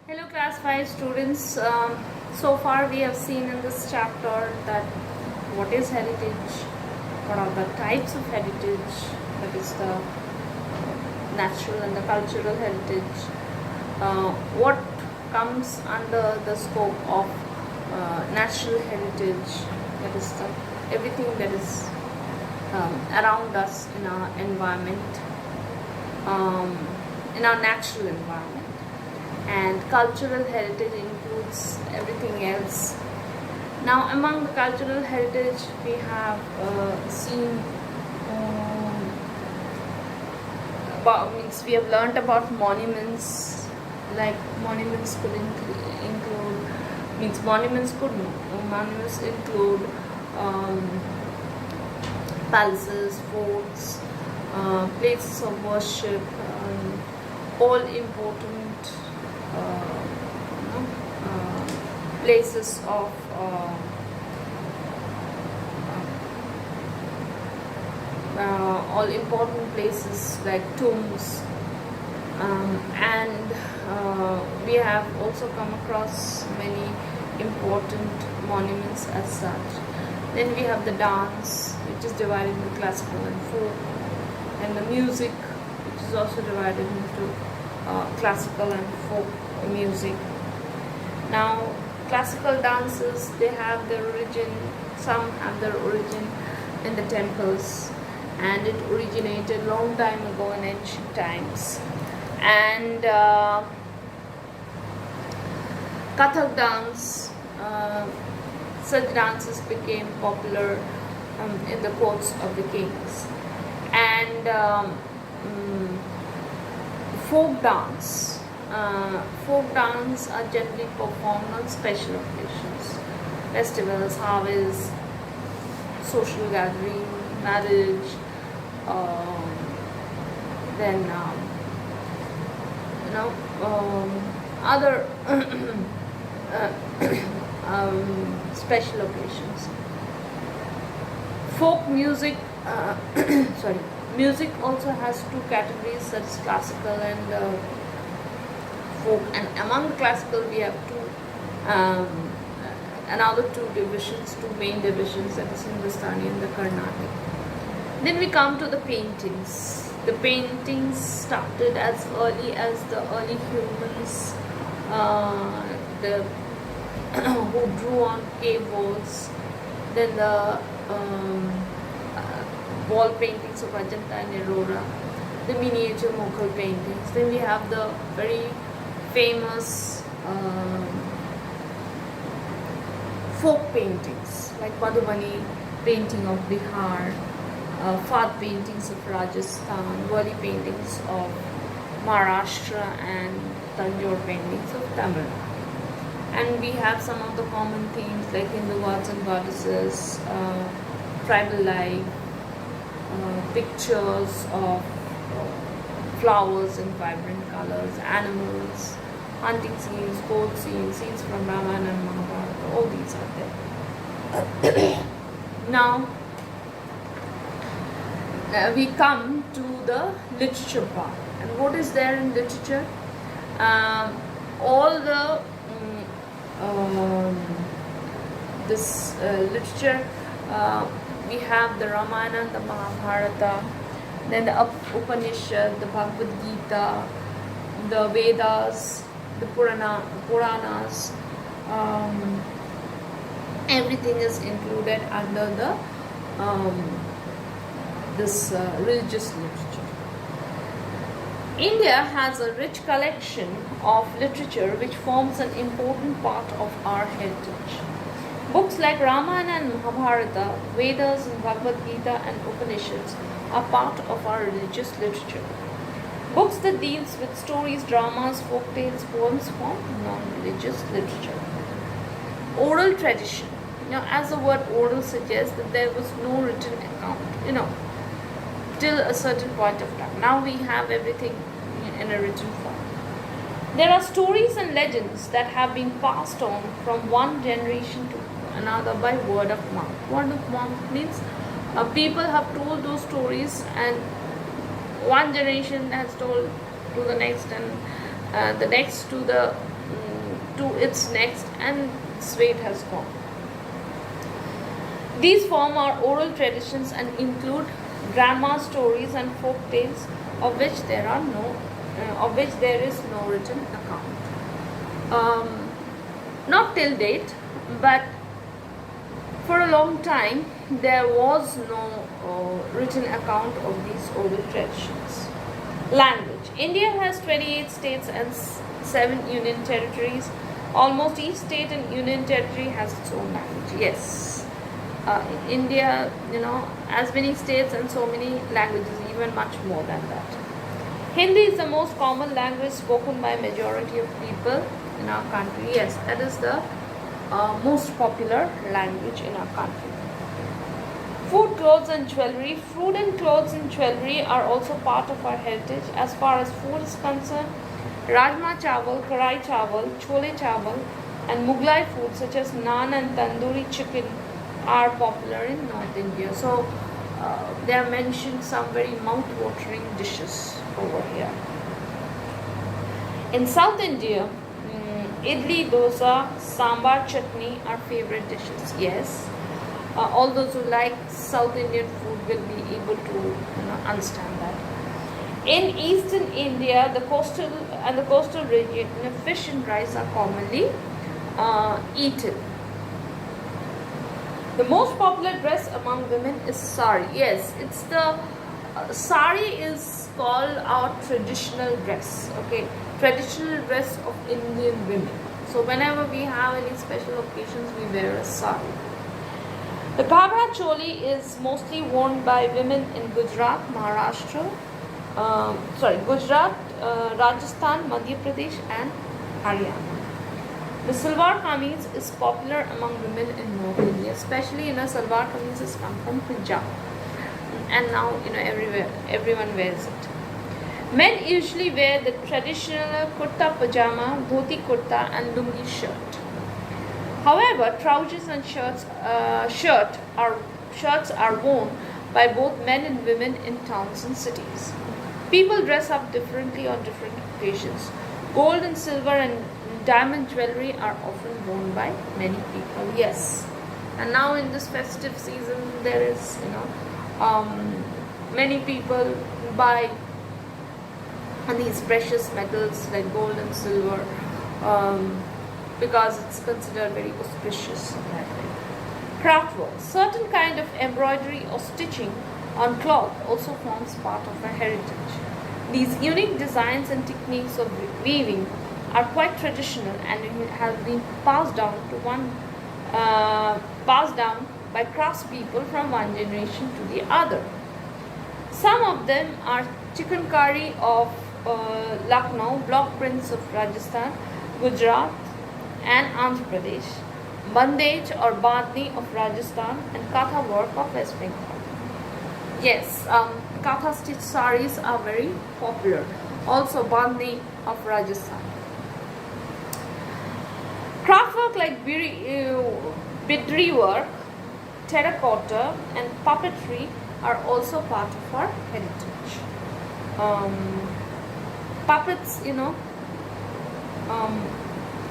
Hello class 5 students. So far we have seen in this chapter that what is heritage, what are the types of heritage, that is the natural and the cultural heritage, what comes under the scope of natural heritage, that is the, everything that is around us in our environment, in our natural environment. And cultural heritage includes everything else. Now, among the cultural heritage, we have seen we have learnt about monuments. Like monuments could include monuments include palaces, forts, places of worship, all important places of all important places like tombs, and we have also come across many important monuments as such. Then we have the dance, which is divided into classical and folk, and the music, which is also divided into classical and folk music. Now, classical dances, they have their origin, some have their origin in the temples, and it originated long time ago in ancient times. And Kathak dance, such dances became popular in the courts of the kings. And folk dance. Folk dance are generally performed on special occasions, festivals, harvests, social gathering, marriage, then other special occasions. Folk music, music also has two categories, such as classical and folk. And among the classical, we have another two main divisions, that is Hindustani and the Carnatic. Then we come to the paintings. The paintings started as early as the early humans, who drew on cave walls. Then the wall paintings of Ajanta and Ellora, the miniature Mughal paintings. Then we have the very famous folk paintings like Madhubani painting of Bihar, Fat paintings of Rajasthan, Wali paintings of Maharashtra, and Tanjore paintings of Tamil Nadu. And we have some of the common themes like Hindu gods and goddesses, tribal life, pictures of flowers in vibrant colors, animals, hunting scenes, court scenes, scenes from Ramayana and Mahabharata. All these are there. Now, we come to the literature part. And what is there in literature? All the literature, we have the Ramayana and the Mahabharata, then the Upanishad, the Bhagavad Gita, the Vedas, the Puranas, everything is included under the this religious literature. India has a rich collection of literature which forms an important part of our heritage. Books like Ramayana and Mahabharata, Vedas and Bhagavad Gita and Upanishads are part of our religious literature. Books that deals with stories, dramas, folk tales, poems form non-religious literature. Oral tradition. As the word oral suggests, that there was no written account, till a certain point of time. Now we have everything in a written form. There are stories and legends that have been passed on from one generation to another by word of mouth. Word of mouth means people have told those stories, and one generation has told to the next, and the next to the to its next, and this way it has gone. These form our oral traditions and include grandma stories and folk tales, of which there is no written account. Not till date, but for a long time there was no written account of these oral traditions. Language. India has 28 states and 7 union territories. Almost each state and union territory has its own language. Yes. India, as many states and so many languages, even much more than that. Hindi is the most common language spoken by majority of people in our country. Yes, that is the most popular language in our country. Food, clothes and jewelry. Food and clothes and jewelry are also part of our heritage. As far as food is concerned, Rajma chawal, Karai chawal, Chole chawal and Mughlai food such as naan and tandoori chicken are popular in North India. So they are mentioned some very mouth-watering dishes over here. In South India, idli, dosa, sambar, chutney are favorite dishes. Yes, all those who like South Indian food will be able to understand that. In Eastern India, the coastal region, fish and rice are commonly eaten. The most popular dress among women is sari. Yes, it's the sari is called our traditional dress. Okay, traditional dress of Indian women. So whenever we have any special occasions, we wear a sari. The Ghabra choli is mostly worn by women in Gujarat, Rajasthan, Madhya Pradesh and Haryana. The salwar kameez is popular among women in North India, especially salwar kameez has come from Punjab, and now everyone wears it. Men usually wear the traditional kurta pajama, dhoti kurta and lungi shirt. However, trousers and shirts are worn by both men and women in towns and cities. People dress up differently on different occasions. Gold and silver and diamond jewelry are often worn by many people. Yes, and now in this festive season, there is many people buy these precious metals like gold and silver because it's considered very auspicious that way. Craftworks. Certain kind of embroidery or stitching on cloth also forms part of our heritage. These unique designs and techniques of weaving are quite traditional and have been passed down by craftspeople from one generation to the other. Some of them are chikankari of Lucknow, block prints of Rajasthan, Gujarat and Andhra Pradesh, bandage or badni of Rajasthan and katha work of West Bengal. Yes, katha stitched saris are very popular. Also bandni of Rajasthan. Craftwork like bidri work, terracotta and puppetry are also part of our heritage. Puppets,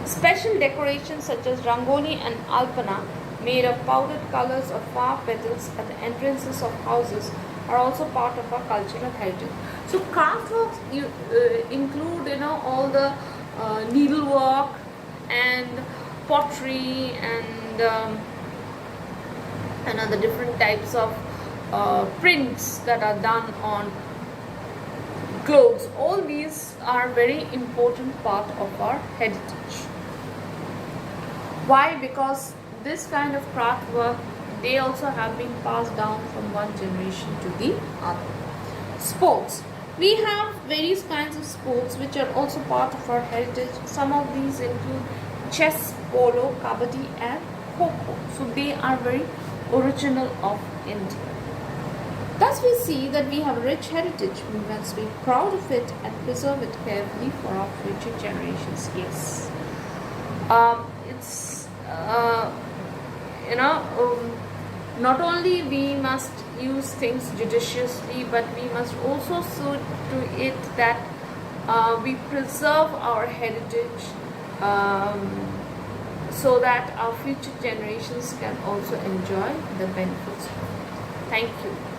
special decorations such as rangoli and alpana made of powdered colors or flower petals at the entrances of houses are also part of our cultural heritage. So craftworks include all the needlework and pottery and the different types of prints that are done on clothes. All these are very important part of our heritage. Why? Because this kind of craft work, they also have been passed down from one generation to the other. Sports. We have various kinds of sports which are also part of our heritage. Some of these include chess, polo, kabaddi and kho-kho. So they are very original of India. Thus we see that we have a rich heritage. We must be proud of it and preserve it carefully for our future generations. Yes. Not only we must use things judiciously, but we must also see to it that we preserve our heritage um, so that our future generations can also enjoy the benefits of it. Thank you.